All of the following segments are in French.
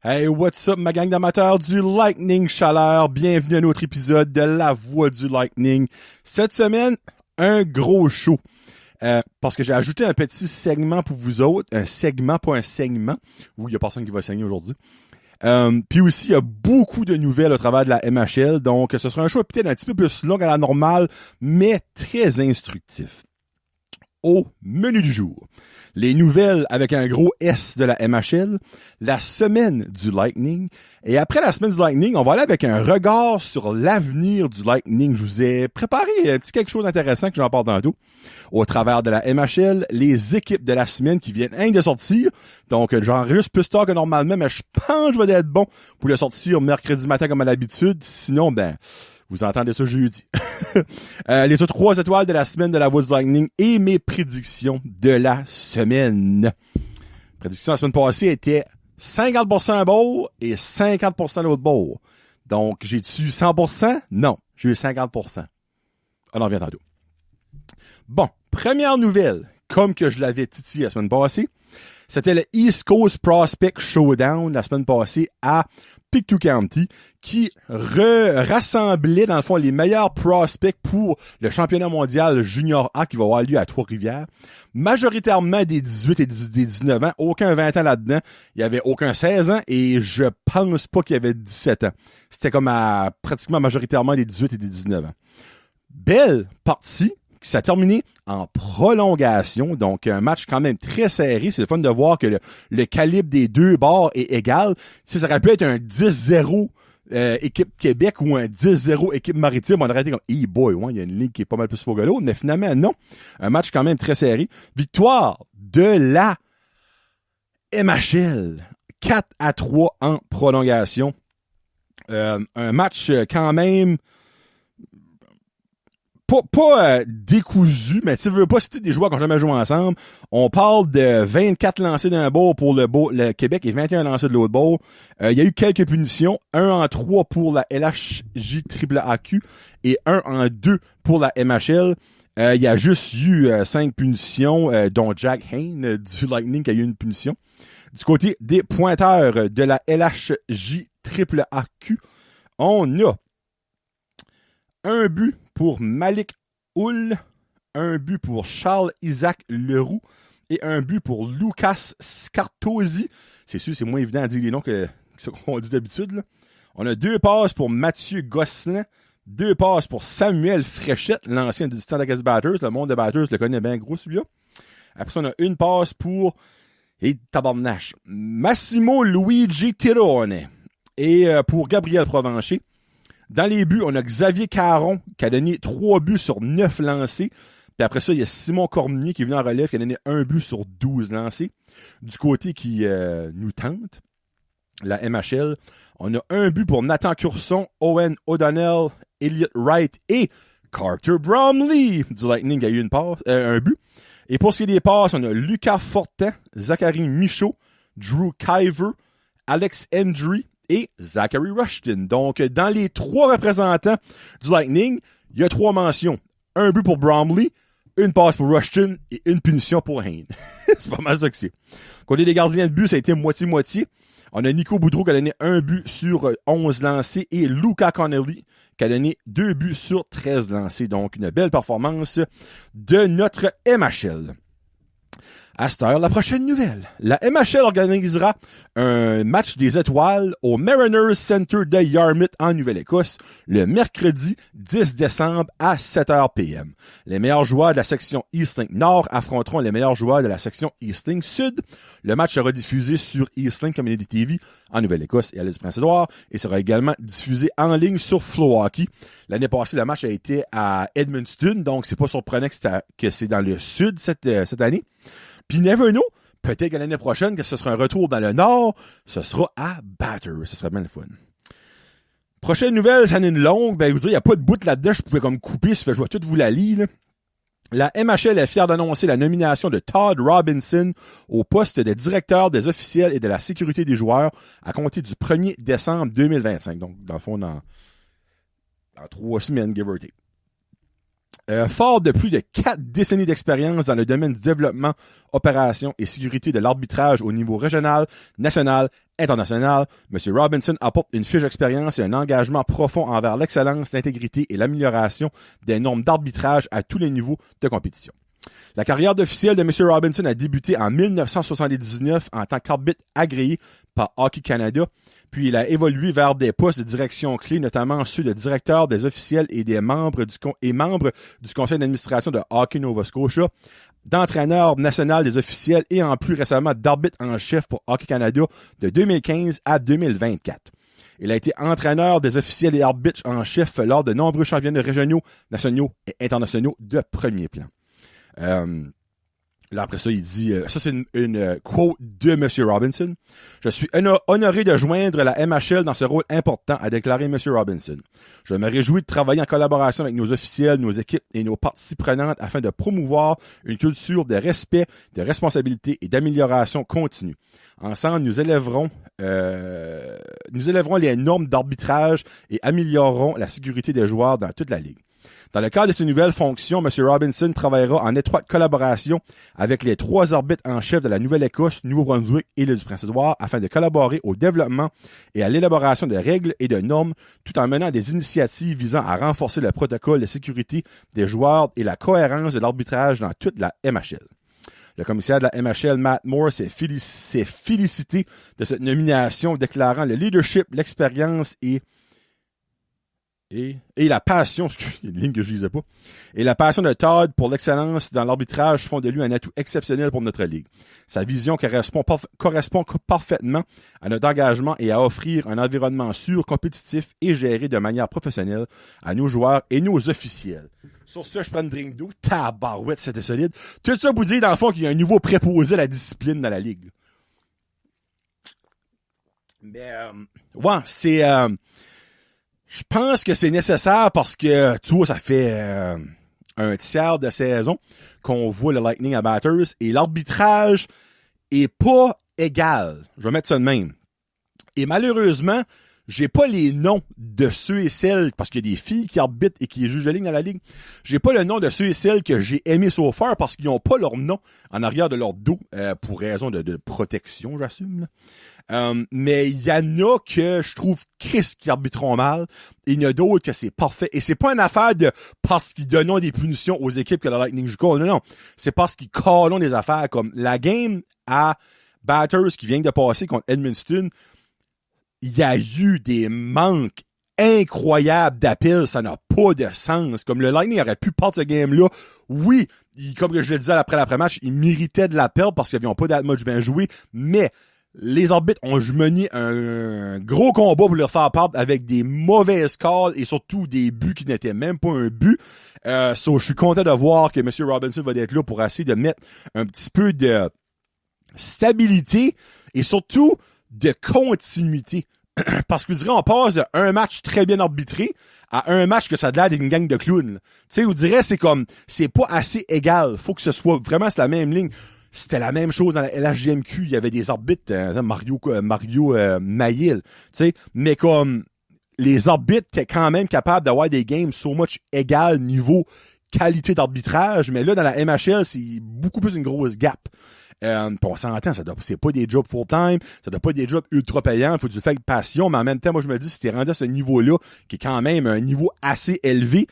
Hey, what's up, ma gang d'amateurs du Lightning Chaleur? Bienvenue à notre épisode de La Voix du Lightning. Cette semaine, un gros show. Parce que j'ai ajouté un petit segment pour vous autres. Un segment, pas un saignement. Oui, il y a personne qui va saigner aujourd'hui. Puis aussi, il y a beaucoup de nouvelles au travers de la MHL. Donc, ce sera un show peut-être un petit peu plus long à la normale, mais très instructif. Au menu du jour, les nouvelles avec un gros S de la MHL, la semaine du Lightning, et après la semaine du Lightning, on va aller avec un regard sur l'avenir du Lightning. Je vous ai préparé un petit quelque chose d'intéressant que j'en parle tantôt. Au travers de la MHL, les équipes de la semaine qui viennent de sortir, donc j'enregistre plus tard que normalement, mais je pense que je vais être bon pour le sortir mercredi matin comme à l'habitude, sinon, vous entendez ça jeudi. Les autres 3 étoiles de la semaine de la Voix du Lightning et mes prédictions de la semaine. Prédiction de la semaine passée était 50% un bowl et 50% l'autre bowl. Donc, j'ai-tu 100%? Non, j'ai eu 50%. On en revient tantôt. Bon, première nouvelle, comme que je l'avais titillé la semaine passée, c'était le East Coast Prospect Showdown la semaine passée à Pictou County qui rassemblait dans le fond les meilleurs prospects pour le championnat mondial Junior A qui va avoir lieu à Trois-Rivières. Majoritairement des 18 et des 19 ans, aucun 20 ans là-dedans. Il y avait aucun 16 ans et je pense pas qu'il y avait 17 ans. C'était comme pratiquement majoritairement des 18 et des 19 ans. Belle partie qui s'est terminé en prolongation, donc un match quand même très serré. C'est le fun de voir que le calibre des deux bords est égal. Si ça aurait pu être un 10-0 équipe Québec ou un 10-0 équipe maritime, on aurait été comme « Hey boy, ouais, il y a une ligue qui est pas mal plus fort que l'autre », mais finalement, non. Un match quand même très serré. Victoire de la MHL. 4-3 en prolongation. Un match quand même pas décousu, mais tu veux pas citer des joueurs qui n'ont jamais joué ensemble. On parle de 24 lancés d'un bord pour le Québec et 21 lancés de l'autre bord. Il y a eu quelques punitions. 1 en 3 pour la LHJAAQ et 1 en 2 pour la MHL. Il y a juste eu 5 punitions, dont Jack Hayne du Lightning qui a eu une punition. Du côté des pointeurs de la LHJAAQ, on a un but pour Malik Hull, un but pour Charles-Isaac Leroux et un but pour Lucas Scartosi. C'est sûr, c'est moins évident à dire les noms que ce qu'on dit d'habitude, là. On a 2 passes pour Mathieu Gosselin, 2 passes pour Samuel Fréchette, l'ancien du Standard Batters. Le monde de Batters le connaît bien gros, celui-là. Après ça, on a une passe pour tabarnache, Massimo Luigi Tirone et pour Gabriel Provencher. Dans les buts, on a Xavier Caron qui a donné 3 buts sur 9 lancés. Puis après ça, il y a Simon Cormier qui est venu en relève qui a donné 1 but sur 12 lancés. Du côté qui nous tente, la MHL, on a un but pour Nathan Curson, Owen O'Donnell, Elliot Wright et Carter Bromley du Lightning qui a eu un but. Et pour ce qui est des passes, on a Lucas Fortin, Zachary Michaud, Drew Kyver, Alex Hendry et Zachary Rushton. Donc, dans les 3 représentants du Lightning, il y a 3 mentions. Un but pour Bromley, une passe pour Rushton et une punition pour Hayne. C'est pas mal ça que c'est. Côté des gardiens de but, ça a été moitié-moitié. On a Nico Boudreau qui a donné 1 but sur 11 lancés et Luca Connelly qui a donné 2 buts sur 13 lancés. Donc, une belle performance de notre MHL. À cette heure, la prochaine nouvelle. La MHL organisera un match des étoiles au Mariners Center de Yarmouth en Nouvelle-Écosse le mercredi 10 décembre à 7h p.m. Les meilleurs joueurs de la section Eastlink Nord affronteront les meilleurs joueurs de la section Eastlink Sud. Le match sera diffusé sur Eastlink Community TV en Nouvelle-Écosse et à l'île du Prince-Édouard et sera également diffusé en ligne sur Flow Hockey. L'année passée, le match a été à Edmundston, donc c'est pas surprenant que c'est dans le sud cette année. Puis never know, peut-être que l'année prochaine, que ce sera un retour dans le Nord, ce sera à Batters. Ce serait bien le fun. Prochaine nouvelle, ça en est une longue. Vous dire, il n'y a pas de bout là-dedans, je pouvais comme couper, ça fait je vais tout vous la lire, là. La MHL est fière d'annoncer la nomination de Todd Robinson au poste de directeur des officiels et de la sécurité des joueurs à compter du 1er décembre 2025. Donc, dans le fond, dans 3 semaines, give or take. Fort de plus de 4 décennies d'expérience dans le domaine du développement, opération et sécurité de l'arbitrage au niveau régional, national, international, M. Robinson apporte une fiche d'expérience et un engagement profond envers l'excellence, l'intégrité et l'amélioration des normes d'arbitrage à tous les niveaux de compétition. La carrière d'officiel de M. Robinson a débuté en 1979 en tant qu'arbitre agréé par Hockey Canada, puis il a évolué vers des postes de direction clés, notamment ceux de directeur des officiels et des membres du conseil d'administration de Hockey Nova Scotia, d'entraîneur national des officiels et en plus récemment d'arbitre en chef pour Hockey Canada de 2015 à 2024. Il a été entraîneur des officiels et arbitres en chef lors de nombreux championnats régionaux, nationaux et internationaux de premier plan. Là, après ça, il dit, ça c'est une quote de M. Robinson. Je suis honoré de joindre la MHL dans ce rôle important, a déclaré M. Robinson. Je me réjouis de travailler en collaboration avec nos officiels, nos équipes et nos parties prenantes afin de promouvoir une culture de respect, de responsabilité et d'amélioration continue. Ensemble, nous élèverons les normes d'arbitrage et améliorerons la sécurité des joueurs dans toute la ligue. Dans le cadre de ces nouvelles fonctions, M. Robinson travaillera en étroite collaboration avec les 3 arbitres en chef de la Nouvelle-Écosse, Nouveau-Brunswick et l'île du Prince-Édouard afin de collaborer au développement et à l'élaboration de règles et de normes tout en menant des initiatives visant à renforcer le protocole de sécurité des joueurs et la cohérence de l'arbitrage dans toute la MHL. Le commissaire de la MHL, Matt Moore, s'est félicité de cette nomination, déclarant le leadership, l'expérience et la passion, il y a une ligne que je lisais pas, et la passion de Todd pour l'excellence dans l'arbitrage font de lui un atout exceptionnel pour notre ligue. Sa vision correspond parfaitement à notre engagement et à offrir un environnement sûr, compétitif et géré de manière professionnelle à nos joueurs et nos officiels. Sur ça, je prends une drink d'eau. Tabarouette, c'était solide. Tout ça vous dit, dans le fond, qu'il y a un nouveau préposé à la discipline dans la ligue. Mais, ouais, c'est... je pense que c'est nécessaire parce que, tu vois, ça fait un tiers de saison qu'on voit le Lightning à Bathurst et l'arbitrage est pas égal. Je vais mettre ça de même. Et malheureusement, j'ai pas les noms de ceux et celles, parce qu'il y a des filles qui arbitrent et qui jugent la ligne dans la ligue. J'ai pas le nom de ceux et celles que j'ai aimés so far parce qu'ils n'ont pas leur nom en arrière de leur dos, pour raison de protection, j'assume, là. Mais il y en a que je trouve Chris qui arbitront mal. Et il y en a d'autres que c'est parfait. Et c'est pas une affaire de parce qu'ils donnent des punitions aux équipes que le Lightning joue. Non. C'est parce qu'ils collent des affaires comme la game à Bathurst qui vient de passer contre Edmundston. Il y a eu des manques incroyables d'appels. Ça n'a pas de sens. Comme le Lightning aurait pu perdre ce game-là. Oui, comme je le disais après l'après-match, ils méritaient de la perdre parce qu'ils n'avaient pas that much bien joué. Mais les arbitres ont mené un gros combat pour leur faire perdre avec des mauvaises calls et surtout des buts qui n'étaient même pas un but. Je suis content de voir que M. Robinson va être là pour essayer de mettre un petit peu de stabilité et surtout de continuité. Parce que je dirais, on passe de un match très bien arbitré à un match que ça a l'air d'une gang de clowns. Tu sais, on dirait c'est comme, c'est pas assez égal. Faut que ce soit vraiment sur la même ligne. C'était la même chose dans la LHJMQ. Il y avait des arbitres, Mario Maïl, tu sais. Mais comme, les arbitres étaient quand même capables d'avoir des games so much égal niveau qualité d'arbitrage. Mais là, dans la MHL, c'est beaucoup plus une grosse gap. On s'entend, c'est pas des jobs full-time, ça doit pas être des jobs ultra payants, faut du faire avec passion, mais en même temps, moi je me dis, si t'es rendu à ce niveau-là, qui est quand même un niveau assez élevé,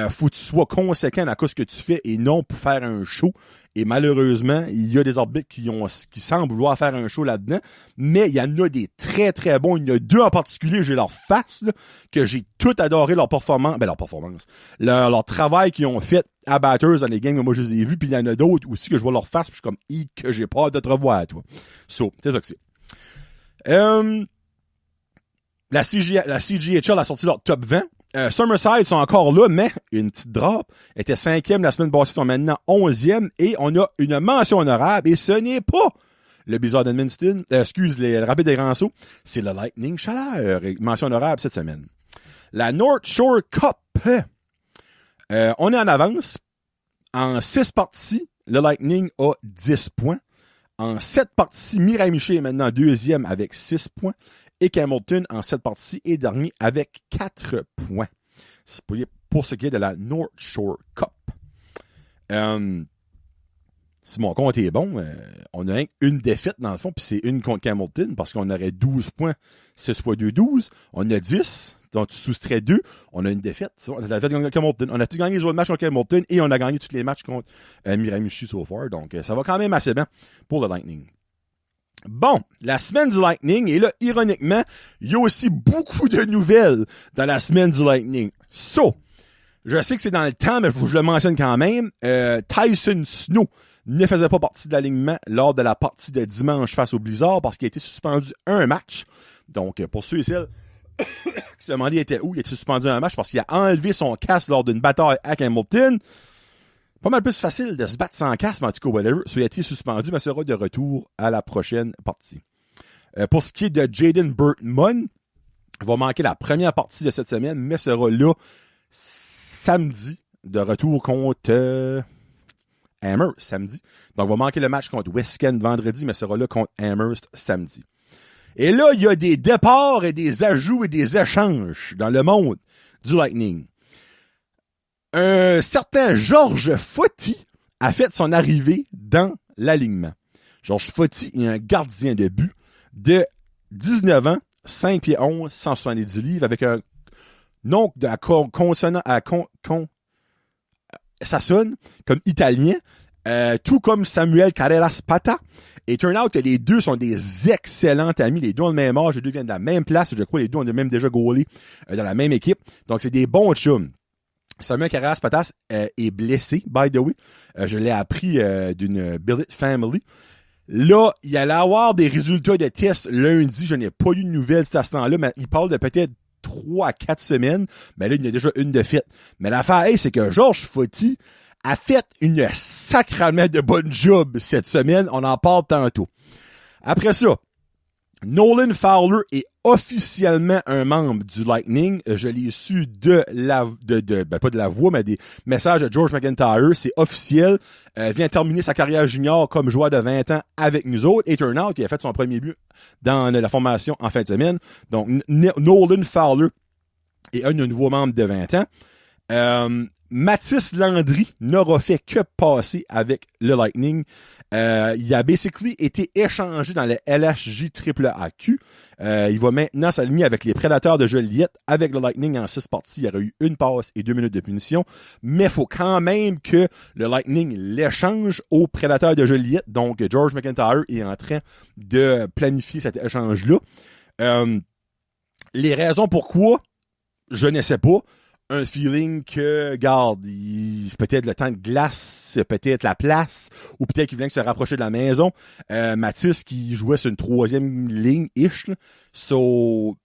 faut que tu sois conséquent à ce que tu fais et non pour faire un show. Et malheureusement, il y a des arbitres qui semblent vouloir faire un show là-dedans, mais il y en a des très très bons. Il y en a 2 en particulier, j'ai leur face, là, que j'ai tout adoré leur performance, leur travail qu'ils ont fait à Bathurst dans les games que moi je les ai vus, puis il y en a d'autres aussi que je vois leur face, puis je suis comme que j'ai pas hâte de te revoir, toi. So, c'est ça que c'est. La CGHL a sorti leur top 20. Summerside sont encore là, mais une petite drop. Était 5e la semaine passée, sont maintenant 11e. Et on a une mention honorable, et ce n'est pas le Blizzard d'Edmundston, les Rapides des Grands Sauts, c'est le Lightning Chaleur. Mention honorable cette semaine. La North Shore Cup. On est en avance. En 6 parties, le Lightning a 10 points. En 7 parties, Miramichi est maintenant 2e avec 6 points. Et Hamilton, en 7 parties, est dernier avec 4 points. C'est pour ce qui est de la North Shore Cup. Si mon compte est bon, on a une défaite dans le fond, puis c'est une contre Hamilton, parce qu'on aurait 12 points, 6 fois 2, 12. On a 10, donc tu soustrais 2, on a une défaite. On a la défaite contre Hamilton. On a tout gagné les autres matchs contre Hamilton, et on a gagné tous les matchs contre Miramichi so far. Donc, ça va quand même assez bien pour le Lightning. Bon, la semaine du Lightning, et là, ironiquement, il y a aussi beaucoup de nouvelles dans la semaine du Lightning. Je sais que c'est dans le temps, mais il faut que je le mentionne quand même. Tyson Snow ne faisait pas partie de l'alignement lors de la partie de dimanche face au Blizzard parce qu'il a été suspendu un match. Donc, pour ceux et celles qui se demandaient il était où, il a été suspendu un match parce qu'il a enlevé son casque lors d'une bataille à Hamilton. Pas mal plus facile de se battre sans casque, mais en tout cas, whatever. Il a été suspendu, mais sera de retour à la prochaine partie. Pour ce qui est de Jaden Burtman, il va manquer la première partie de cette semaine, mais sera là samedi, de retour contre Amherst samedi. Donc, il va manquer le match contre West Kent vendredi, mais sera là contre Amherst samedi. Et là, il y a des départs et des ajouts et des échanges dans le monde du Lightning. Un certain Georges Foti a fait son arrivée dans l'alignement. Georges Foti est un gardien de but de 19 ans, 5 pieds 11, 170 livres, avec un nom de consonant à ça sonne comme italien, tout comme Samuel Carreras Pata. Et turn out que les deux sont des excellents amis. Les deux ont le même âge, les deux viennent de la même place. Je crois les deux ont même déjà goalé dans la même équipe. Donc, c'est des bons chums. Samuel Carreras Patas est blessé, by the way. Je l'ai appris d'une Billet Family. Là, il allait avoir des résultats de tests lundi. Je n'ai pas eu de nouvelles à ce temps-là, mais il parle de peut-être 3 à 4 semaines. Mais là, il y en a déjà une de faite. Mais l'affaire, c'est que Georges Foti a fait une sacrament de bonne job cette semaine. On en parle tantôt. Après ça, Nolan Fowler est officiellement un membre du Lightning. Je l'ai su pas de la voix, mais des messages de George McIntyre. C'est officiel. Vient terminer sa carrière junior comme joueur de 20 ans avec nous autres. Et turn out, il a fait son premier but dans la formation en fin de semaine. Donc, Nolan Fowler est un nouveau membre de 20 ans. Mathis Landry n'aura fait que passer avec le Lightning. Il a basically été échangé dans le LHJ AAQ. Il va maintenant s'aligner avec les Prédateurs de Joliette. Avec le Lightning en 6 parties, il y aurait eu 1 passe et 2 minutes de punition. Mais il faut quand même que le Lightning l'échange aux Prédateurs de Joliette. Donc, George McIntyre est en train de planifier cet échange-là. Les raisons pourquoi, je ne sais pas. Un feeling que, garde, peut-être le temps de glace, peut-être la place, ou peut-être qu'il voulait se rapprocher de la maison. Mathis qui jouait sur une 3e ligne-ish. So,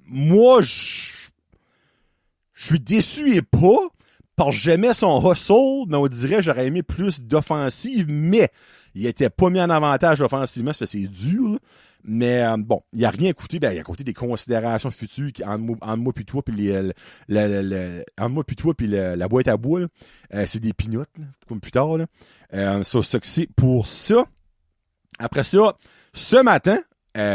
moi, je suis déçu et pas, parce que j'aimais son hustle, mais on dirait j'aurais aimé plus d'offensive, mais il était pas mis en avantage offensivement, ça fait c'est dur, là. Mais bon, il a rien coûté, il a coûté des considérations futures entre moi puis toi puis la boîte à bois, c'est des pinottes comme plus tard là. Ça c'est pour ça. Après ça, ce matin,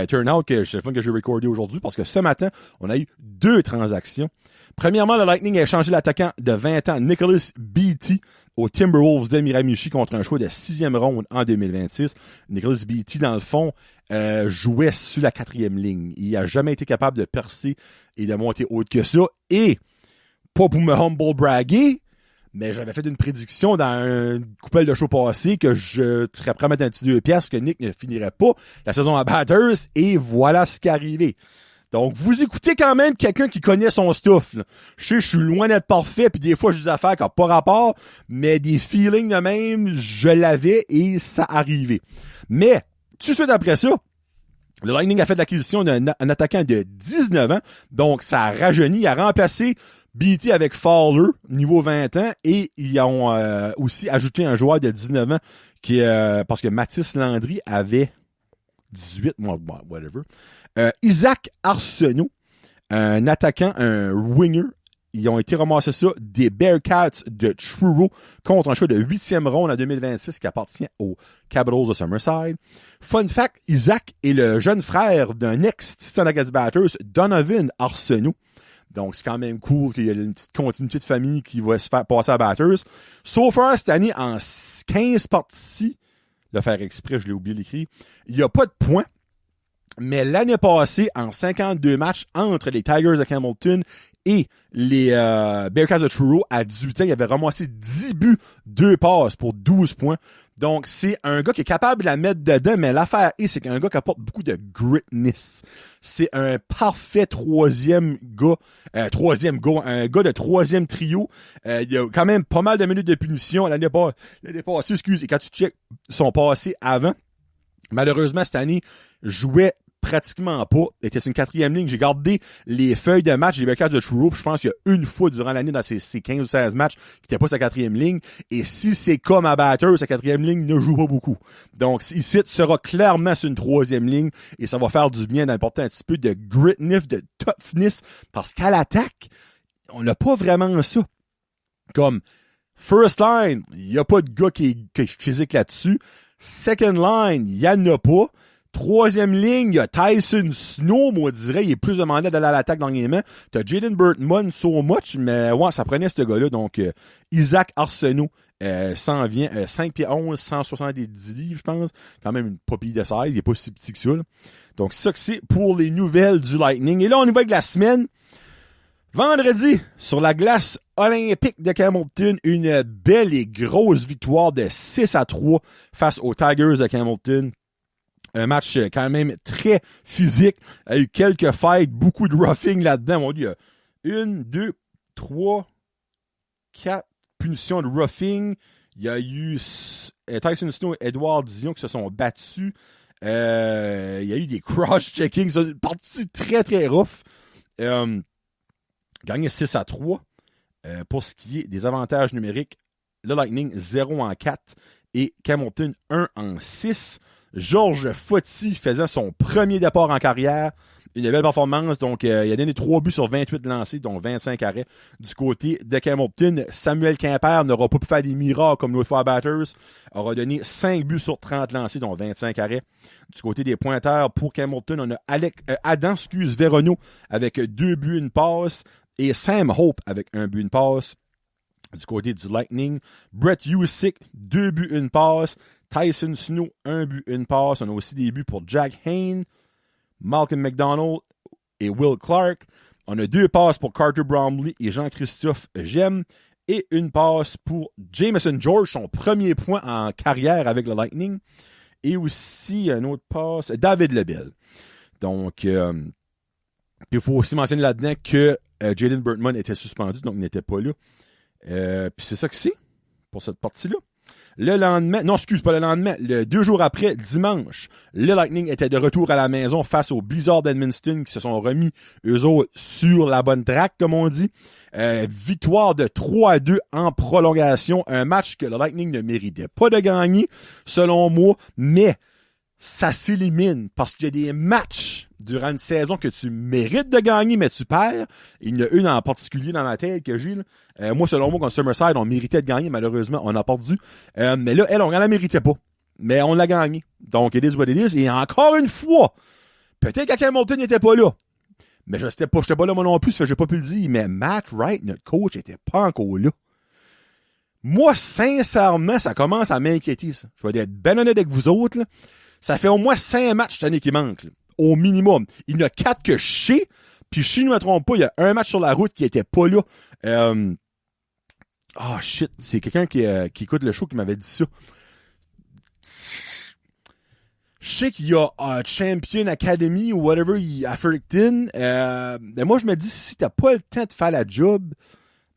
turn out que c'est le fun que j'ai recordé aujourd'hui parce que ce matin, on a eu 2 transactions. Premièrement, le Lightning a échangé l'attaquant de 20 ans Nicholas Beatty aux Timberwolves de Miramichi contre un choix de 6e ronde en 2026. Nicholas Beatty, dans le fond, jouait sur la 4e ligne. Il a jamais été capable de percer et de monter haut que ça. Et, pas pour me humble braguer, mais j'avais fait une prédiction dans un coupelle de show passé que je serais prêt à mettre un petit 2 piastres que Nick ne finirait pas la saison à Batters. Et voilà ce qui est arrivé. Donc, vous écoutez quand même quelqu'un qui connaît son stuff. Là. Je suis loin d'être parfait, puis des fois, j'ai des affaires qui n'ont pas rapport, mais des feelings de même, je l'avais et ça arrivait. Mais, tout de suite après ça, le Lightning a fait l'acquisition d'un attaquant de 19 ans, donc ça a rajeuni, il a remplacé BT avec Fowler, niveau 20 ans, et ils ont aussi ajouté un joueur de 19 ans, qui parce que Mathis Landry avait 18, whatever. Isaac Arsenault, un attaquant, un winger. Ils ont été ramassés ça des Bearcats de Truro contre un choix de 8e ronde en 2026 qui appartient aux Capitals de Summerside. Fun fact, Isaac est le jeune frère d'un ex-Titan Acadie Batters, Donovan Arsenault. Donc, c'est quand même cool qu'il y ait une petite continuité de famille qui va se faire passer à Batters. So far, cette année, en 15 parties, le faire exprès, je l'ai oublié d'écrire, il n'y a pas de points. Mais l'année passée, en 52 matchs entre les Tigers de Hamilton et les Bearcats de Truro, à 18 ans, il avait ramassé 10 buts, 2 passes pour 12 points. Donc, c'est un gars qui est capable de la mettre dedans, mais l'affaire est, c'est qu'un gars qui apporte beaucoup de gritness. C'est un parfait troisième gars, un gars de troisième trio. Il y a quand même pas mal de minutes de punition. L'année passée, et quand tu checkes son passé avant, malheureusement, cette année, jouait pratiquement pas. Il était sur une 4e ligne. J'ai gardé les feuilles de match des Bearcats de Truro. Je pense qu'il y a une fois durant l'année dans ces 15 ou 16 matchs qui n'était pas sa 4e ligne. Et si c'est comme à Batters, sa 4e ligne ne joue pas beaucoup. Donc, ici, tu seras clairement sur une 3e ligne et ça va faire du bien d'apporter un petit peu de gritness, de toughness, parce qu'à l'attaque, on n'a pas vraiment ça. Comme first line, il n'y a pas de gars qui est physique là-dessus. Second line, il n'y en a pas. 3e ligne, il y a Tyson Snow, moi, je dirais, il est plus demandé d'aller à l'attaque dans le game. T'as Jaden Burtman, so much, mais ouais, ça prenait ce gars-là. Donc, Isaac Arsenault s'en vient. 5 pieds 11, 170 livres, je pense. Quand même une popille de size, il est pas si petit que ça. Là. Donc, ça que c'est pour les nouvelles du Lightning. Et là, on y va avec la semaine. Vendredi, sur la glace olympique de Hamilton, une belle et grosse victoire de 6-3 face aux Tigers de Hamilton. Un match quand même très physique. Il y a eu quelques fights, beaucoup de roughing là-dedans. Mon Dieu, il y a 1, 2, 3, 4 punitions de roughing. Il y a eu Tyson Snow et Edouard Dion qui se sont battus. Il y a eu des cross-checkings. C'est une partie très, très rough. Gagné 6-3. Pour ce qui est des avantages numériques, le Lightning 0-4 et Hamilton 1-6. Georges Foti faisant son premier départ en carrière. Une belle performance. Donc, il a donné 3 buts sur 28 lancés, dont 25 arrêts. Du côté de Hamilton, Samuel Quimper n'aura pas pu faire des miracles comme l'autre fois à Batters. Aura donné 5 buts sur 30 lancés, dont 25 arrêts. Du côté des pointeurs, pour Hamilton, on a Adam Veronneau avec 2 buts, 1 passe. Et Sam Hope avec 1 but, 1 passe. Du côté du Lightning, Brett Usyk, 2 buts, 1 passe. Tyson Snow, 1 but, 1 passe. On a aussi des buts pour Jack Hayne, Malcolm McDonald et Will Clark. On a 2 passes pour Carter Bromley et Jean-Christophe Gemme. Et 1 passe pour Jameson George, son premier point en carrière avec le Lightning. Et aussi un autre passe, David Lebel. Donc, il faut aussi mentionner là-dedans que Jaden Burtman était suspendu, donc il n'était pas là. Puis c'est ça que c'est pour cette partie-là. Le lendemain, pas le lendemain, 2 jours après, dimanche, le Lightning était de retour à la maison face aux Blizzards d'Edmundston qui se sont remis, eux autres, sur la bonne track, comme on dit. Victoire de 3-2 en prolongation. Un match que le Lightning ne méritait pas de gagner, selon moi, mais ça s'élimine parce qu'il y a des matchs durant une saison que tu mérites de gagner, mais tu perds. Il y en a une en particulier dans ma tête que j'ai. Moi, selon moi, contre Summerside, on méritait de gagner. Malheureusement, on a perdu. Mais là, on ne la méritait pas. Mais on l'a gagné. Donc, it is what it is. Et encore une fois, peut-être qu'Hamilton n'était pas là. Mais je n'étais pas là moi non plus, ça fait que j'ai pas pu le dire. Mais Matt Wright, notre coach, n'était pas encore là. Moi, sincèrement, ça commence à m'inquiéter, ça. Je vais être ben honnête avec vous autres, là. Ça fait au moins 5 matchs cette année qui manquent, là, au minimum. Il y en a 4 que je sais, puis si je ne me trompe pas, il y a un match sur la route qui était pas là. Shit, c'est quelqu'un qui écoute le show qui m'avait dit ça. Je sais qu'il y a Champion Academy ou whatever à Fredericton. Mais moi, je me dis, si t'as pas le temps de faire la job,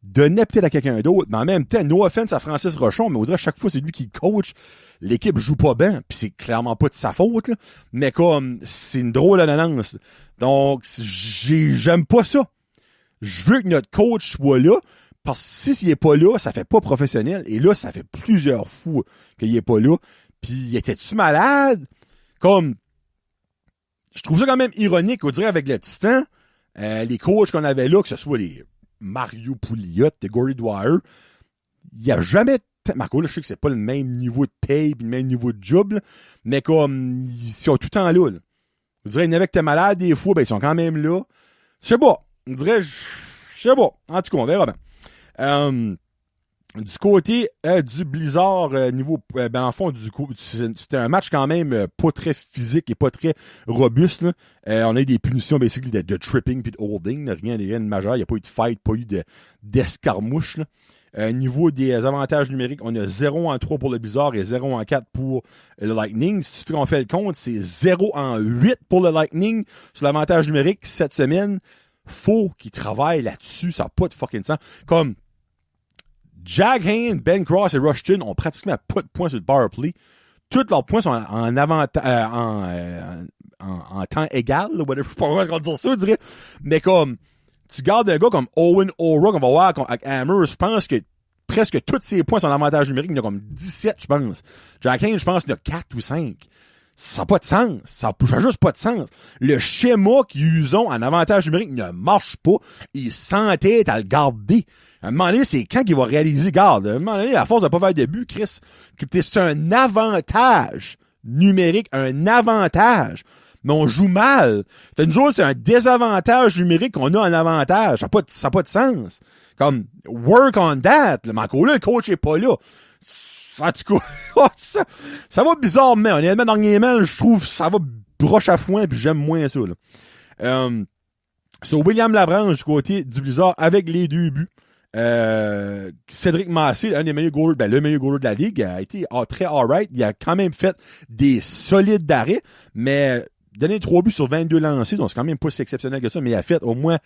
donnez peut-être à quelqu'un d'autre. Mais en même temps, no offense à Francis Rochon, mais on dirait à chaque fois, c'est lui qui coach. L'équipe joue pas bien, puis c'est clairement pas de sa faute, là. Mais comme, c'est une drôle d'annonce. Donc, j'aime pas ça. Je veux que notre coach soit là, parce que s'il est pas là, ça fait pas professionnel. Et là, ça fait plusieurs fois qu'il est pas là. Puis, était-tu malade? Comme, je trouve ça quand même ironique, on dirait avec le Titan, les coachs qu'on avait là, que ce soit les Mario Pouliot, les Gory Dwyer, il y a jamais, Marco, là, je sais que c'est pas le même niveau de paye pis le même niveau de job, là, mais comme, ils sont tout le temps là. Je dirais, il y en avait que t'es malade des fois, ben, ils sont quand même là. Je sais pas. On dirait, sais pas. En tout cas, on verra bien. Du côté du Blizzard, niveau, en fond, c'était un match quand même pas très physique et pas très robuste. Là. On a eu des punitions basically de tripping puis de holding, là. Rien de majeur. Il n'y a pas eu de fight, pas eu d'escarmouche. Niveau des avantages numériques, on a 0 en 3 pour le Blizzard et 0 en 4 pour le Lightning. Si on fait le compte, c'est 0 en 8 pour le Lightning sur l'avantage numérique cette semaine. Faut qu'ils travaillent là-dessus. Ça n'a pas de fucking sens. Comme Jack Hayne, Ben Cross et Rushton ont pratiquement pas de points sur le power play. Tous leurs points sont en avantage, en temps égal, whatever. Je sais pas comment on dit ça, je dirais. Mais comme, tu gardes un gars comme Owen O'Rourke, on va voir avec Hammer, je pense que presque tous ses points sont en avantage numérique. Il y en a comme 17, je pense. Jack Hayne, je pense qu'il y en a 4 ou 5. Ça n'a pas de sens. Ça n'a juste pas de sens. Le schéma qu'ils usent en avantage numérique ne marche pas. Ils s'entêtent à le garder. À un moment donné, c'est quand qu'il va réaliser, garde. À un moment donné, à force de pas faire de but, Chris, c'est un avantage numérique, un avantage. Mais on joue mal. Fait nous autres, c'est un désavantage numérique qu'on a en avantage. Ça n'a pas de sens. Comme, work on that. Mais encore là, le coach est pas là. En tout cas, ça va bizarrement. Honnêtement, dernièrement, je trouve ça va broche à foin, puis j'aime moins ça. Là. Sur William Labranche du côté du Blizzard avec les 2 buts. Cédric Massé, un des meilleurs goalers, le meilleur goaler de la ligue, a été très alright. Il a quand même fait des solides d'arrêt, mais donné 3 buts sur 22 lancés, donc c'est quand même pas si exceptionnel que ça, mais il a fait au moins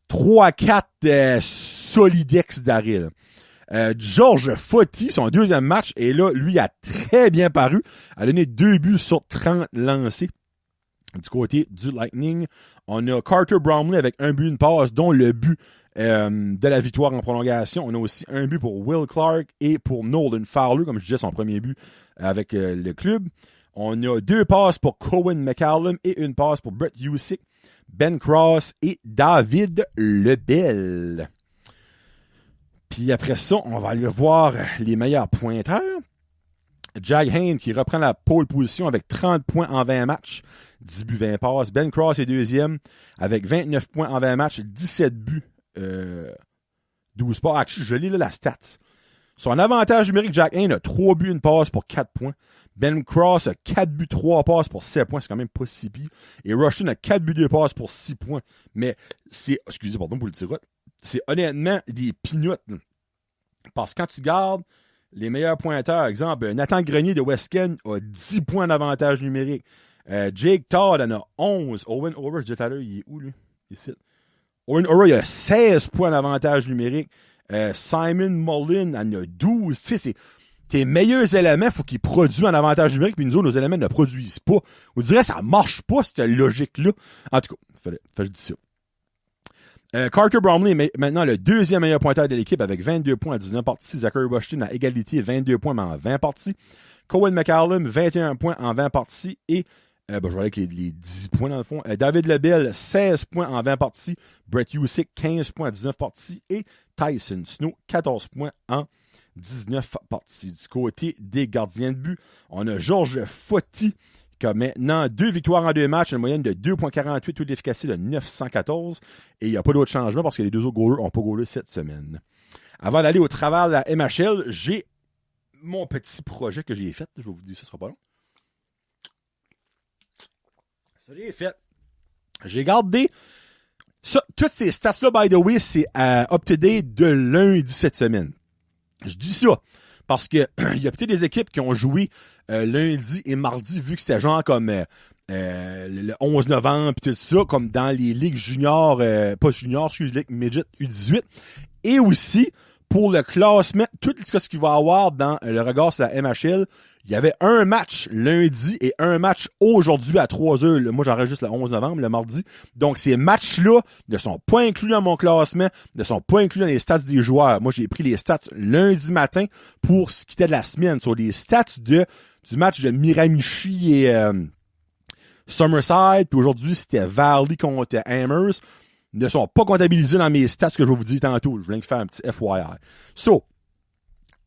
3-4 solidex d'arrêt. George Foti, son deuxième match, et là, lui a très bien paru. A donné 2 buts sur 30 lancés. Du côté du Lightning, on a Carter Bromley avec 1 but, 1 passe, dont le but de la victoire en prolongation. On a aussi 1 but pour Will Clark et pour Nolan Fowler, comme je disais, son premier but avec le club. On a 2 passes pour Cohen McCallum et 1 passe pour Brett Husick, Ben Cross et David Lebel. Puis après ça, on va aller voir les meilleurs pointeurs. Jack Hayne qui reprend la pole position avec 30 points en 20 matchs, 10 buts, 20 passes. Ben Cross est deuxième avec 29 points en 20 matchs, 17 buts, 12 passes. Actually, je lis là la stats. Son avantage numérique, Jack Hayne a 3 buts, 1 passe pour 4 points. Ben Cross a 4 buts, 3 passes pour 7 points. C'est quand même pas si pire. Et Rushton a 4 buts, 2 passes pour 6 points. Mais c'est, excusez, pardon pour le tirote, c'est honnêtement des peanuts. Parce que quand tu gardes les meilleurs pointeurs, exemple, Nathan Grenier de West Kent a 10 points d'avantage numérique. Jake Todd en a 11. Owen O'Rourke, je disais tout à l'heure, il est où, lui? Ici. Owen O'Rourke, il a 16 points d'avantage numérique. Simon Mullin en a 12. Tu sais, c'est tes meilleurs éléments, faut qu'ils produisent en avantage numérique, puis nous autres, nos éléments ne produisent pas. On dirait que ça marche pas, cette logique-là. En tout cas, fallait que je dise ça. Carter Bromley est maintenant le deuxième meilleur pointeur de l'équipe avec 22 points en 19 parties. Zachary Rushton à égalité, 22 points mais en 20 parties. Cohen McCallum, 21 points en 20 parties. Et, je vais avec les 10 points dans le fond. David Lebel, 16 points en 20 parties. Brett Husick, 15 points en 19 parties. Et Tyson Snow, 14 points en 19 parties. Du côté des gardiens de but, on a George Foti qui a maintenant 2 victoires en 2 matchs, une moyenne de 2.48, taux d'efficacité de 914. Et il n'y a pas d'autre changement parce que les 2 autres goalers n'ont pas goalé cette semaine. Avant d'aller au travers de la MHL, j'ai mon petit projet que j'ai fait. Je vais vous dire, ça sera pas long. Ça, j'ai fait. J'ai gardé ça. Toutes ces stats-là, by the way, c'est up-to-date de lundi cette semaine. Je dis ça parce que il y a peut-être des équipes qui ont joué lundi et mardi, vu que c'était genre comme le 11 novembre pis tout ça, comme dans les ligues juniors, pas juniors, excusez, ligue midget U18. Et aussi, pour le classement, tout ce qu'il va y avoir dans le regard sur la MHL, il y avait un match lundi et un match aujourd'hui à 3h. Moi, j'enregistre le 11 novembre, le mardi. Donc, ces matchs-là ne sont pas inclus dans mon classement, ne sont pas inclus dans les stats des joueurs. Moi, j'ai pris les stats lundi matin pour ce qui était de la semaine. Sur les stats du match de Miramichi et Summerside, puis aujourd'hui, c'était Valley contre Amherst, ne sont pas comptabilisés dans mes stats que je vais vous dire tantôt. Je voulais faire un petit FYI. So,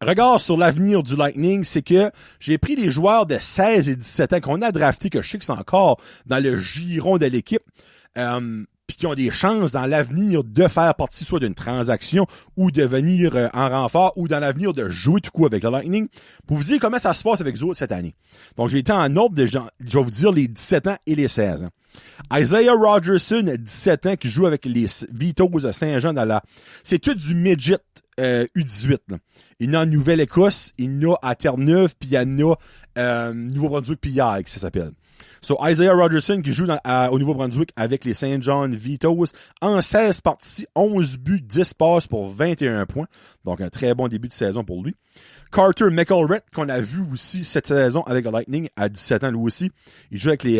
regard sur l'avenir du Lightning, c'est que j'ai pris des joueurs de 16 et 17 ans qu'on a draftés, que je sais que c'est encore dans le giron de l'équipe. puis qui ont des chances dans l'avenir de faire partie soit d'une transaction ou de venir en renfort ou dans l'avenir de jouer tout coup avec le Lightning, pour vous dire comment ça se passe avec eux autres cette année. Donc, j'ai été en ordre, je vais vous dire les 17 ans et les 16 ans. Isaiah Rogerson, 17 ans, qui joue avec les Vitos de Saint-Jean dans la... C'est tout du midget U18. Là. Il y en a en Nouvelle-Écosse, il y en a à Terre-Neuve, puis il y en a Nouveau-Brunswick, puis Yag, ça s'appelle. So, Isaiah Rogerson qui joue au Nouveau-Brunswick avec les Saint John Vitos en 16 parties, 11 buts, 10 passes pour 21 points. Donc, un très bon début de saison pour lui. Carter McElrath, qu'on a vu aussi cette saison avec le Lightning à 17 ans lui aussi. Il joue avec les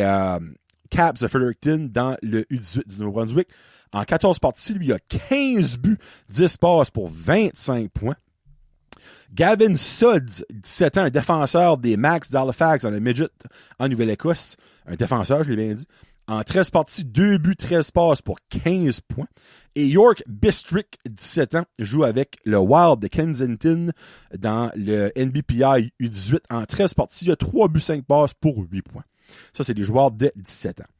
Caps de Fredericton dans le U18 du Nouveau-Brunswick. En 14 parties, lui, il a 15 buts, 10 passes pour 25 points. Gavin Sudds, 17 ans, un défenseur des Max d'Halifax dans le midget en Nouvelle-Écosse. Un défenseur, je l'ai bien dit. En 13 parties, 2 buts, 13 passes pour 15 points. Et York Bistrick, 17 ans, joue avec le Wild de Kensington dans le NBPI U18. En 13 parties, il a 3 buts, 5 passes pour 8 points. Ça, c'est des joueurs de 17 ans.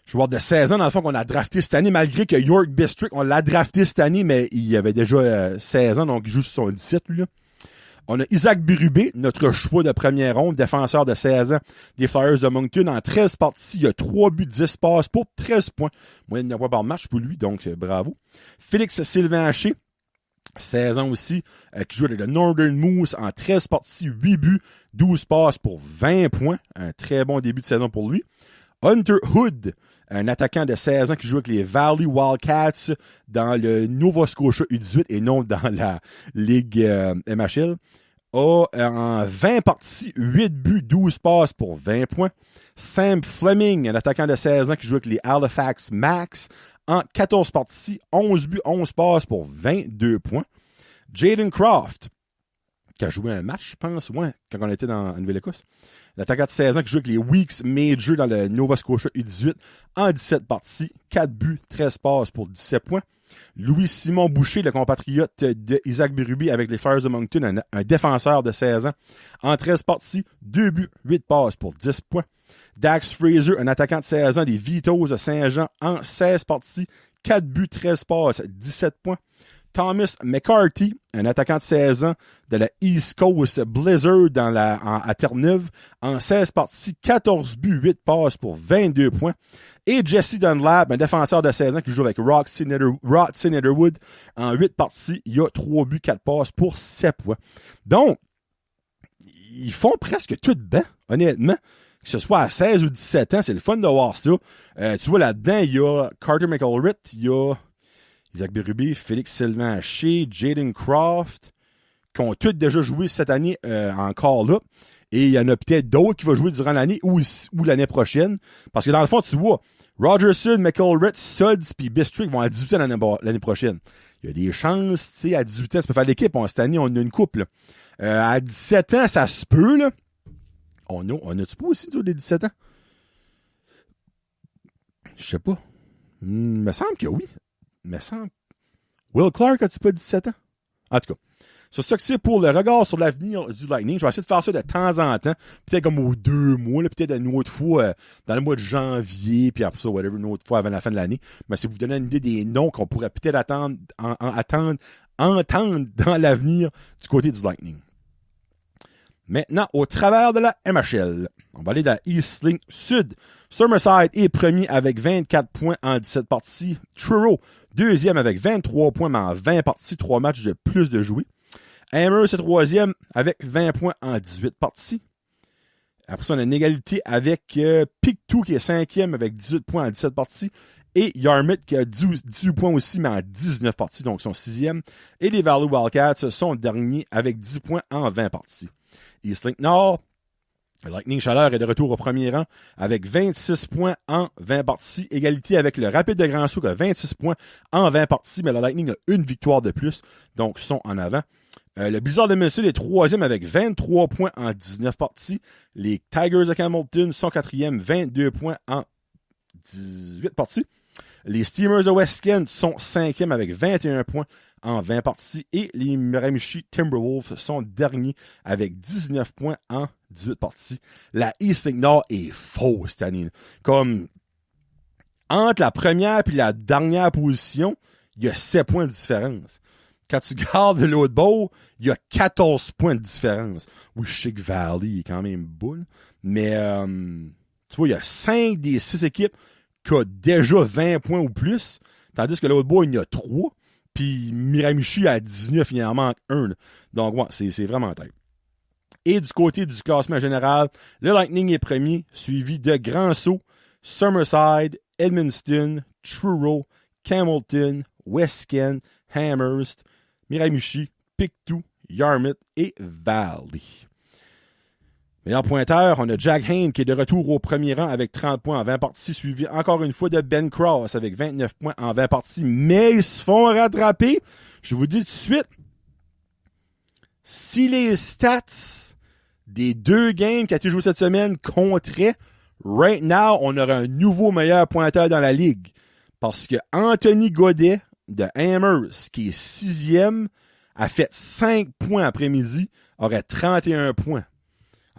Joueur de 16 ans, dans le fond, qu'on a drafté cette année, malgré que York Bistrick, on l'a drafté cette année, mais il avait déjà 16 ans, donc il joue sur son 17, lui, là. On a Isaac Berube, notre choix de première ronde, défenseur de 16 ans des Flyers de Moncton. En 13 parties, il a 3 buts, 10 passes pour 13 points. Moyenne de points par match pour lui, donc bravo. Félix Sylvain Haché, 16 ans aussi, qui joue avec le Northern Moose en 13 parties, 8 buts, 12 passes pour 20 points. Un très bon début de saison pour lui. Hunter Hood, un attaquant de 16 ans qui joue avec les Valley Wildcats dans le Nova Scotia U18 et non dans la Ligue MHL, a en 20 parties, 8 buts, 12 passes pour 20 points. Sam Fleming, un attaquant de 16 ans qui joue avec les Halifax Max, en 14 parties, 11 buts, 11 passes pour 22 points. Jaden Croft, qui a joué un match, je pense, ouais, quand on était en Nouvelle-Écosse. L'attaquant de 16 ans qui joue avec les Weeks Major dans le Nova Scotia U18 en 17 parties, 4 buts, 13 passes pour 17 points. Louis-Simon Boucher, le compatriote de Isaac Berube avec les Flyers de Moncton, un défenseur de 16 ans, en 13 parties, 2 buts, 8 passes pour 10 points. Dax Fraser, un attaquant de 16 ans des Vitos de Saint-Jean, en 16 parties, 4 buts, 13 passes, 17 points. Thomas McCarthy, un attaquant de 16 ans de la East Coast Blizzard à Terre-Neuve, en 16 parties, 14 buts, 8 passes pour 22 points. Et Jesse Dunlap, un défenseur de 16 ans qui joue avec Rod Netherwood, en 8 parties, il a 3 buts, 4 passes pour 7 points. Donc, ils font presque tout bien, honnêtement. Que ce soit à 16 ou 17 ans, c'est le fun de voir ça. Tu vois, là-dedans, il y a Carter McElrath, il y a Isaac Berube, Félix Sylvain Haché, Jaden Croft, qui ont tous déjà joué cette année encore là. Et il y en a peut-être d'autres qui vont jouer durant l'année ou l'année prochaine. Parce que dans le fond, tu vois, Rogerson, McElrath, Sudds puis Bistrick vont à 18 ans l'année prochaine. Il y a des chances, tu sais, à 18 ans, tu peux faire l'équipe. Cette année, on a une couple. À 17 ans, ça se peut, là. On a-tu pas aussi des 17 ans? Je sais pas. Me semble que oui. Me semble. Will Clark, as-tu pas 17 ans? En tout cas. C'est ça que c'est pour le regard sur l'avenir du Lightning. Je vais essayer de faire ça de temps en temps. Peut-être comme aux 2 mois, là, peut-être une autre fois dans le mois de janvier, puis après ça, whatever, une autre fois avant la fin de l'année. Mais c'est vous donner une idée des noms qu'on pourrait peut-être entendre dans l'avenir du côté du Lightning. Maintenant, au travers de la MHL, on va aller de la East Link Sud. Summerside est premier avec 24 points en 17 parties. Truro, deuxième avec 23 points, mais en 20 parties, 3 matchs de plus de jouer. Amherst est troisième avec 20 points en 18 parties. Après ça, on a une égalité avec Pictou qui est cinquième avec 18 points en 17 parties. Et Yarmouth qui a 18 points aussi, mais en 19 parties, donc son sixième. Et les Valley Wildcats sont derniers avec 10 points en 20 parties. Eastlink Nord, le Lightning Chaleur est de retour au premier rang avec 26 points en 20 parties. Égalité avec le Rapide de Grand Sault qui a 26 points en 20 parties, mais le Lightning a une victoire de plus, donc sont en avant. Le Blizzard de Minnesota est troisième avec 23 points en 19 parties. Les Tigers de Hamilton sont quatrième, 22 points en 18 parties. Les Steamers de West Kent sont cinquième avec 21 points en 20 parties. Et les Miramichi Timberwolves sont derniers avec 19 points en 18 parties. La East Link Nord est fausse cette année. Comme Entre la première et la dernière position, il y a 7 points de différence. Quand tu gardes l'autre bord, il y a 14 points de différence. Oui, je sais que Valley est quand même boule, mais tu vois, il y a 5 des 6 équipes qui ont déjà 20 points ou plus, tandis que l'autre bord, il y en a 3, puis Miramichi à 19, il en manque 1. Là. Donc, ouais, c'est vraiment tête. Et du côté du classement général, le Lightning est premier, suivi de Grand Sault, Summerside, Edmundston, Truro, Campbellton, West Kent, Amherst, Miramichi, Pictou, Yarmouth et Valley. Meilleur pointeur, on a Jack Hayne qui est de retour au premier rang avec 30 points en 20 parties, suivi encore une fois de Ben Cross avec 29 points en 20 parties, mais ils se font rattraper. Je vous dis tout de suite, si les stats des 2 games qui a été joués cette semaine comptaient, right now, on aurait un nouveau meilleur pointeur dans la ligue. Parce que Anthony Godet de Amherst, qui est 6e, a fait 5 points après-midi, aurait 31 points.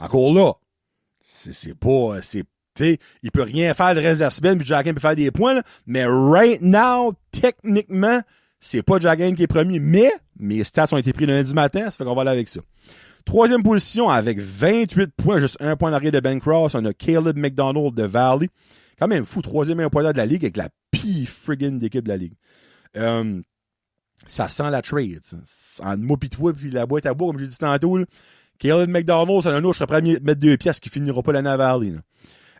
Encore là, il peut rien faire le reste de la semaine, puis Jack Hayne peut faire des points, là, mais right now, techniquement, c'est pas Jack Hayne qui est premier, mais mes stats ont été pris le lundi matin, ça fait qu'on va aller avec ça. 3e position avec 28 points, juste 1 point d'arrêt de Ben Cross, on a Caleb McDonald de Valley. Quand même fou, 3e meilleur pointeur de la ligue avec la pire friggin' d'équipe de la ligue. Ça sent la trade. Ça. En moi pis toi pis la boîte à bois, comme j'ai dit tantôt, là. Caleb McDonald, c'est un autre, je serais prêt à mettre 2 pièces qui finira pas l'année à Valley.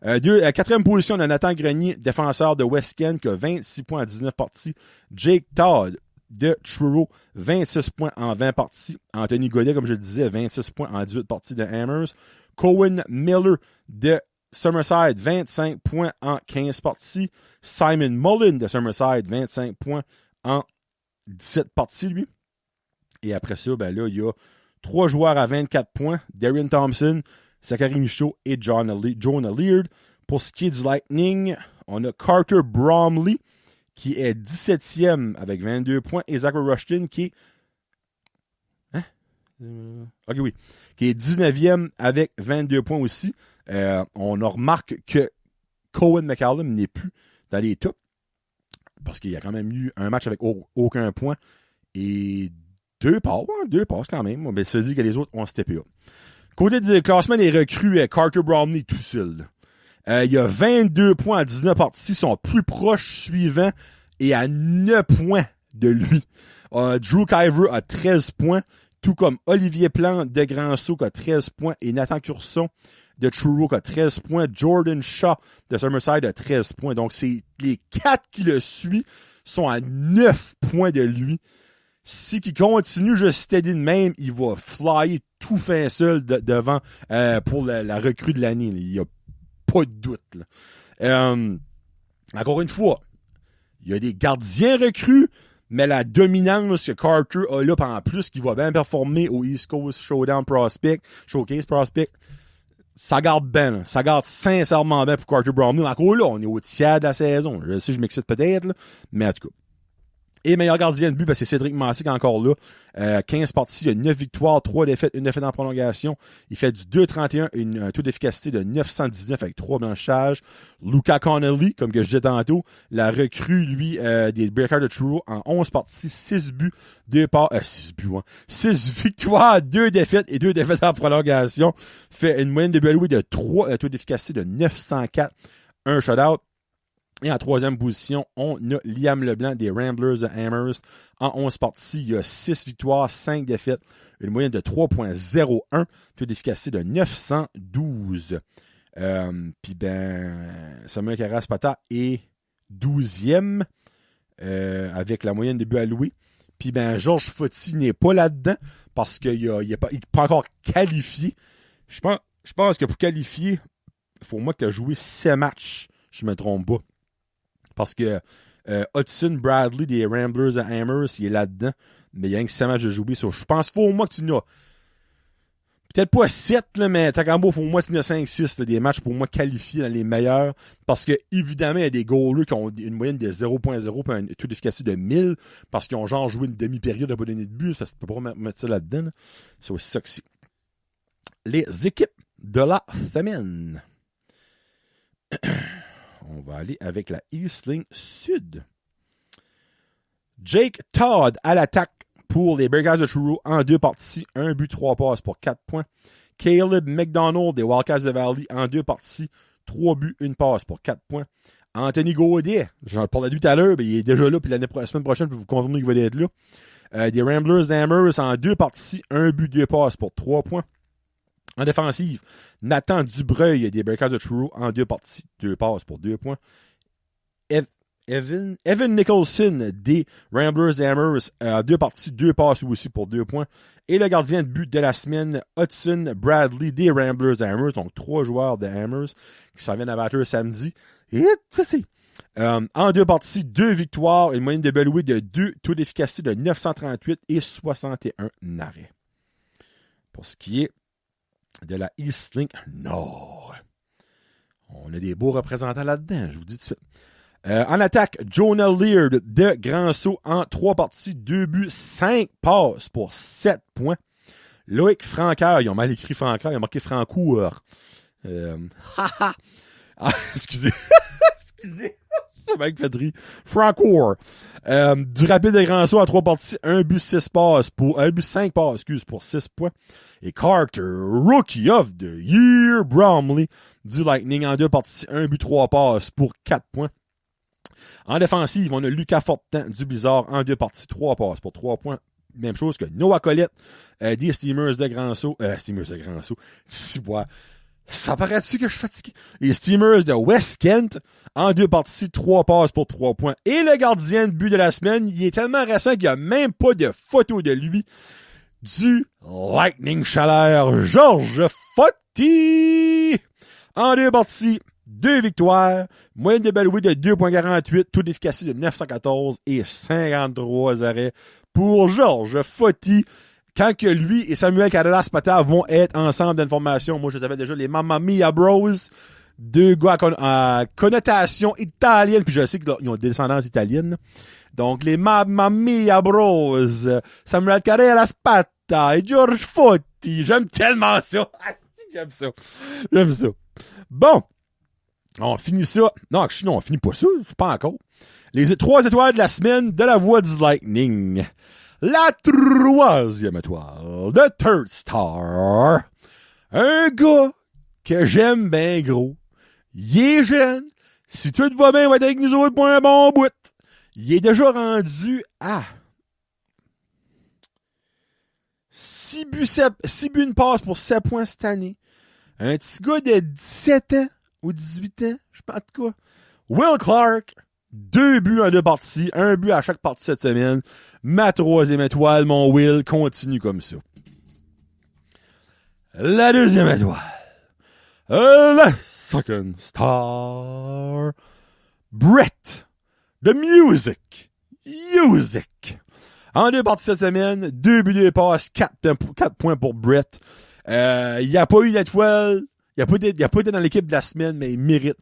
4e position, on a Nathan Grenier, défenseur de West Kent, qui a 26 points en 19 parties. Jake Todd de Truro, 26 points en 20 parties. Anthony Godet, comme je le disais, 26 points en 18 parties de Amherst. Cohen Miller de Summerside, 25 points en 15 parties. Simon Mullen de Summerside, 25 points en 17 parties, lui. Et après ça, ben là, il y a 3 joueurs à 24 points. Darian Thompson, Zachary Michaud et Jonah Leard. Pour ce qui est du Lightning, on a Carter Bromley, qui est 17e avec 22 points, et Zachary Rushton, qui est... qui est 19e avec 22 points aussi. On remarque que Cohen McCallum n'est plus dans les tops, parce qu'il y a quand même eu un match avec aucun point, et 2 passes quand même. Mais ça dit que les autres ont steppé up. Côté du classement des recrues, Carter Bromley tout seul. Il y a 22 points à 19 parties, son plus proche suivant est à 9 points de lui. Drew Kyver a 13 points, tout comme Olivier Plante de Grand Sault qui a 13 points et Nathan Curson de Truro qui a 13 points. Jordan Shaw de Summerside a 13 points. Donc, c'est les 4 qui le suivent sont à 9 points de lui. Si qu'il continue juste steady de même, il va flyer tout fin seul devant pour la recrue de l'année. Il n'y a pas de doute. Là. Encore une fois, il y a des gardiens recrues, mais la dominance que Carter a là, en plus, qui va bien performer au East Coast Showcase Prospect, ça garde bien. Là. Ça garde sincèrement bien pour Carter Bromley. Encore là, on est au tiers de la saison. Je sais, je m'excite peut-être, là, mais en tout cas. Et meilleur gardien de but, c'est Cédric Massé qui est encore là. 15 parties, il a 9 victoires, 3 défaites, 1 défaite en prolongation. Il fait du 2,31 et un taux d'efficacité de 919 avec 3 blanchages. Luca Connolly, comme que je disais tantôt, la recrue, lui, des Breakers de Truro en 11 parties, 6 buts, 6 victoires, 2 défaites et 2 défaites en prolongation. Fait une moyenne de buts alloués de 3, un taux d'efficacité de 904, un shutout. Et en 3e position, on a Liam Leblanc des Ramblers de Amherst. En 11 parties, il y a 6 victoires, 5 défaites, une moyenne de 3.01, taux d'efficacité de 912. Puis Samuel Carras-Pata est 12e avec la moyenne de buts alloués. Puis Georges Fouty n'est pas là-dedans parce qu'il n'est pas encore qualifié. Je pense que pour qualifier, il faut au moins que tu aies joué 7 matchs, je me trompe pas. Parce que Hudson Bradley des Ramblers à Amherst, il est là-dedans. Mais il y a un 7 matchs de jouer. Je pense qu'il faut au moins que tu n'as. Peut-être pas 7, là, mais t'as quand même, il faut au moins que tu n'as 5-6 des matchs pour moi qualifiés dans les meilleurs. Parce que, évidemment, il y a des goalers qui ont une moyenne de 0.0 et un taux d'efficacité de 1000. Parce qu'ils ont genre joué une demi-période, n'a pas donné de but. Ça, tu peux pas mettre ça là-dedans. Là. C'est aussi ça que c'est. Les équipes de la semaine. On va aller avec la Eastling Sud. Jake Todd à l'attaque pour les Bearcats de Truro en 2 parties. 1 but, 3 passes pour 4 points. Caleb McDonald des Wildcats de Valley en 2 parties. 3 buts, 1 passe pour 4 points. Anthony Gaudet, j'en parlais de lui tout à l'heure, mais il est déjà là, puis la semaine prochaine, je peux vous confirmer qu'il va être là. Des Ramblers d'Amherst en 2 parties, 1 but, 2 passes pour 3 points. En défensive, Nathan Dubreuil des Bearcats de Truro en 2 parties, 2 passes pour 2 points. Evan Nicholson des Ramblers d'Amherst en 2 parties, 2 passes aussi pour 2 points. Et le gardien de but de la semaine, Hudson Bradley des Ramblers d'Amherst, donc 3 joueurs de Amherst qui s'en viennent à battre samedi. Et ça c'est. En 2 parties, 2 victoires, une moyenne de Bellway de 2, taux d'efficacité de 938 et 61 arrêts. Pour ce qui est de la Eastlink Nord. On a des beaux représentants là-dedans, je vous dis tout de suite. En attaque, Jonah Leard de Grand Sault en 3 parties, 2 buts, 5 passes pour 7 points. Loïc Francoeur, ils ont mal écrit Francoeur, ils ont marqué Francoeur. Excusez. Excusez. Ça m'a fait rire. Francoeur. Du Rapide de Grand Sault en 3 parties, 1 but, 5 passes pour 6 points. Et Carter, Rookie of the Year, Bromley, du Lightning en 2 parties, 1 but, 3 passes pour 4 points. En défensive, on a Lucas Fortin du Blizzard en 2 parties, 3 passes pour 3 points. Même chose que Noah Collette des Steamers de Grand Sault. Ça paraît-tu que je suis fatigué? Les Steamers de West Kent en 2 parties, 3 passes pour 3 points. Et le gardien de but de la semaine, il est tellement récent qu'il n'y a même pas de photo de lui. Du Lightning Chaleur, Georges Foti en 2 parties. 2 victoires, moyenne de Bellway de 2.48, taux d'efficacité de 914 et 53 arrêts pour Georges Foti. Quand que lui et Samuel Carreras-Pata vont être ensemble d'informations, moi je savais déjà les Mamma Mia Bros, 2 gars à connotation italienne, puis je sais qu'ils ont des descendances italiennes. Donc les Mamma Mia Bros, Samuel Carreras-Pata et Georges Foti. J'aime tellement ça. J'aime ça. Bon. On finit ça. Non, on finit pas ça. C'est pas encore. Les 3 étoiles de la semaine de la voix du Lightning. La 3e étoile de Third Star. Un gars que j'aime bien gros. Il est jeune. Si tout va bien, il va être avec nous autres pour un bon bout. Il est déjà rendu à 6 buts, une passe pour 7 points cette année. Un petit gars de 17 ans. Ou 18 ans, je sais pas de quoi. Will Clark, 2 buts en 2 parties, 1 but à chaque partie cette semaine. Ma 3e étoile, mon Will, continue comme ça. La 2e étoile. La second star. Brett. The Music. En 2 parties cette semaine, 2 buts, 2 passes, 4 points pour Brett. Il n'y a pas eu d'étoile. Il n'a pas été dans l'équipe de la semaine, mais il mérite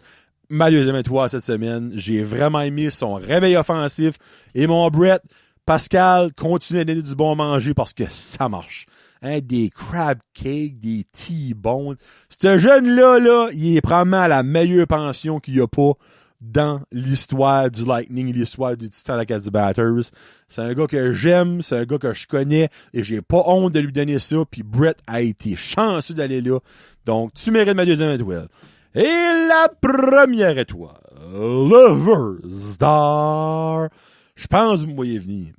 ma 2e étoile cette semaine. J'ai vraiment aimé son réveil offensif. Et mon Brett, Pascal, continue à donner du bon manger parce que ça marche. Hein, des crab cakes, des T-bones. Ce jeune-là, il est probablement à la meilleure pension qu'il n'y a pas dans l'histoire du Lightning et l'histoire du Titan Acadie Batters. C'est un gars que j'aime, c'est un gars que je connais et j'ai pas honte de lui donner ça. Puis Brett a été chanceux d'aller là. Donc, tu mérites ma 2e étoile. Et la 1re étoile, le Star. Je pense que vous me voyez venir.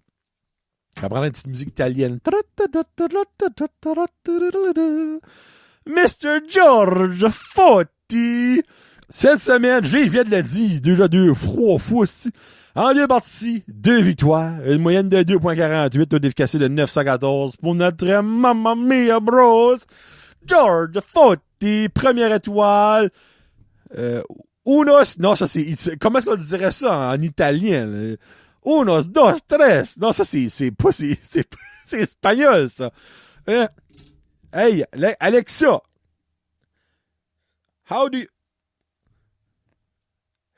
Ça prend une petite musique italienne. Mr. George Foti. Cette semaine, je viens de le dire, déjà 2 fois aussi. En 2 parties, 2 victoires, une moyenne de 2.48, taux d'efficacité de 914 pour notre Mamma Mia Bros. George Foti, 1re étoile. Unos, non, ça c'est, comment est-ce qu'on dirait ça en italien? Unos, dos, tres. Non, ça c'est pas, c'est espagnol, ça. Hey, Alexa.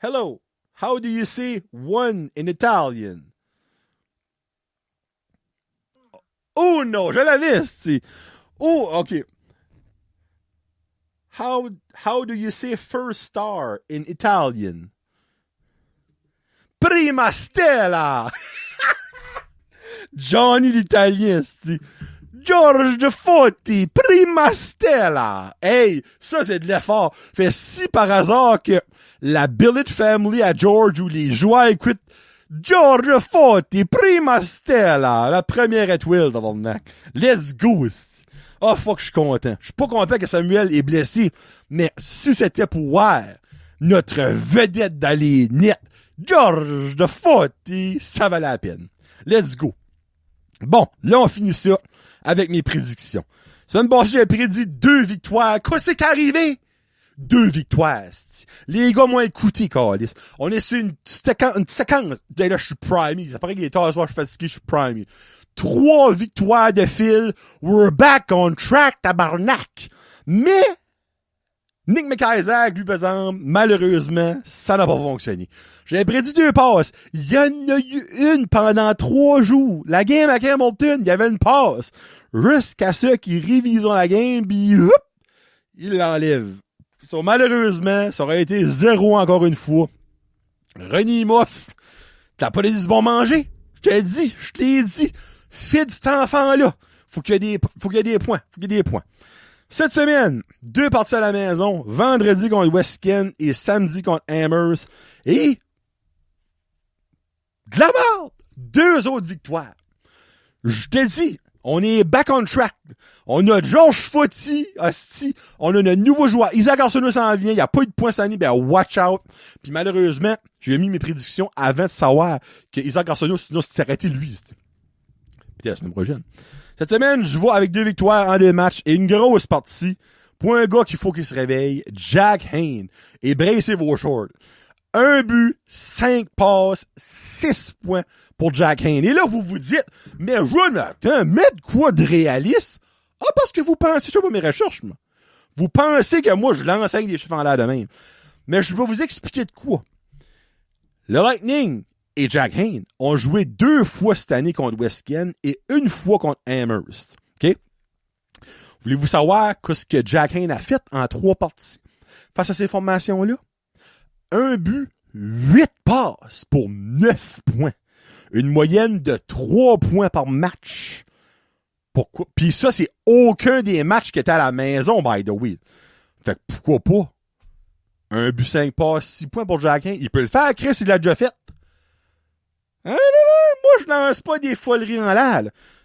Hello, how do you say one in Italian? Oh non, je l'avais, c'est. Oh, ok. How do you say first star in Italian? Prima Stella! Johnny l'Italien, c'est George de Fotti, Prima Stella! Hey, ça c'est de l'effort. Fait si par hasard que la Billet Family à George ou les joueurs écoutent George Fotti, Prima Stella, la première étoile dans mon neck. Let's go! Oh fuck, je suis content. Je suis pas content que Samuel est blessé, mais si c'était pour voir notre vedette dans les nets, George de Fotti, ça valait la peine. Let's go. Bon, là on finit ça avec mes prédictions. Semaine passée, j'ai prédit 2 victoires. Qu'est-ce qui est arrivé? 2 victoires. Les gars m'ont écouté, Carlis. On est sur une séquence. Là, je suis primé. Ça paraît qu'il est tard ce soir, je suis fatigué, je suis primé. 3 victoires de fil. We're back on track, tabarnak. Mais, Nick McIsaac, lui, par exemple, malheureusement, ça n'a pas fonctionné. J'avais prédit 2 passes. Il y en a eu une pendant 3 jours. La game à Hamilton, il y avait une passe. Jusqu'à ceux qui révisent la game, pis ils l'enlèvent. So, malheureusement, ça aurait été 0 encore une fois. René Moff, t'as pas dit du bon manger? Je te l'ai dit. Fide cet enfant-là. Faut qu'il y ait des points. Cette semaine, 2 parties à la maison. Vendredi contre West Kent et samedi contre Amherst. Et, de la merde! 2 autres victoires. Je te dis, on est back on track. On a George Fotti, hostie. On a notre nouveau joueur. Isaac Arsenault s'en vient. Il n'y a pas eu de points cette année. Ben, watch out. Puis malheureusement, j'ai mis mes prédictions avant de savoir que Isaac Arsenault, sinon, s'était arrêté lui. Puis la semaine prochaine. Cette semaine, je vais avec 2 victoires en 2 matchs et une grosse partie pour un gars qu'il faut qu'il se réveille, Jack Hayne. Et brassez vos shorts. 1 but, 5 passes, 6 points pour Jack Hayne. Et là, vous vous dites, mais Jonathan, mets quoi de réaliste? Ah, parce que vous pensez, je sais pas mes recherches, moi. Vous pensez que moi, je l'enseigne des chiffres en l'air de même. Mais je vais vous expliquer de quoi. Le Lightning et Jack Hayne ont joué 2 fois cette année contre West Kent et 1 fois contre Amherst. OK? Voulez-vous savoir ce que Jack Hayne a fait en 3 parties? Face à ces formations-là? 1 but, 8 passes pour 9 points. Une moyenne de 3 points par match. Pourquoi? Puis ça, c'est aucun des matchs qui étaient à la maison, by the way. Fait que pourquoi pas? 1 but, 5 passes, 6 points pour Jack Hayne. Il peut le faire, Chris, il l'a déjà fait. Hein, moi, je lance pas des foleries en l'air.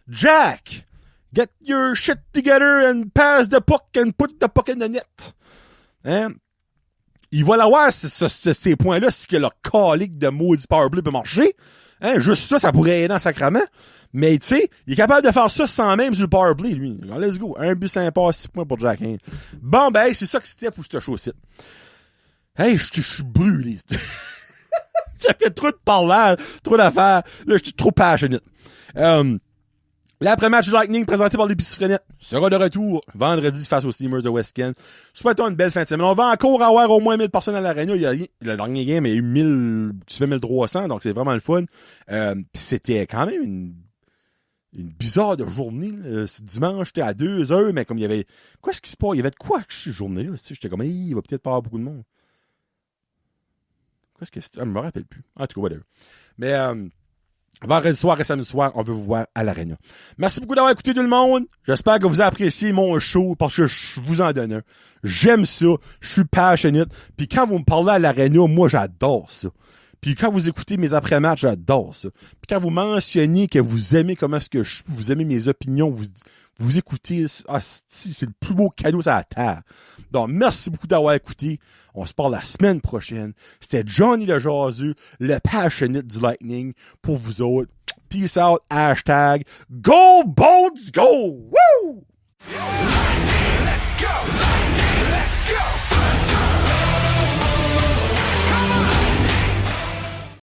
Jack, get your shit together and pass the puck and put the puck in the net. Hein? Il va l'avoir, ces points-là, si que leur calique de maudit powerplay peut marcher. Hein? Juste ça pourrait aider en sacrament. Mais, tu sais, il est capable de faire ça sans même sur le powerplay, lui. Alors, let's go. 1 but, 5 passes, 6 points pour Jack Hayne. Bon, ben, hey, c'est ça que c'était pour ce show-ci. Hey, je suis brûlé. J'ai fait trop de parlage, trop d'affaires. Là, je suis trop passionné. L'après-match du Lightning présenté par les Piscifrenettes sera de retour vendredi face aux Steamers de West Kent. Souhaitons une belle fin de semaine. On va encore avoir au moins 1000 personnes à l'aréna. Le dernier game, il y a eu 1300, donc c'est vraiment le fun. Pis c'était quand même une bizarre de journée. Dimanche, j'étais à 2h, mais comme il y avait... Qu'est-ce qui se passe? Il y avait de quoi cette journée-là? J'étais comme, il va peut-être pas avoir beaucoup de monde. Qu'est-ce que c'était? Je me rappelle plus. En tout cas, whatever. Mais, vendredi soir et samedi soir, on veut vous voir à l'aréna. Merci beaucoup d'avoir écouté tout le monde. J'espère que vous appréciez mon show parce que je vous en donne un. J'aime ça. Je suis passionate. Puis quand vous me parlez à l'aréna, moi, j'adore ça. Puis quand vous écoutez mes après-matchs, j'adore ça. Puis quand vous mentionnez que vous aimez comment est-ce que vous aimez mes opinions, vous écoutez, c'est le plus beau cadeau sur la terre. Donc, merci beaucoup d'avoir écouté. On se parle la semaine prochaine. C'était Johnny le jaseux, le passionate du Lightning pour vous autres. Peace out, hashtag Go Bolts Go! Woo! Let's go!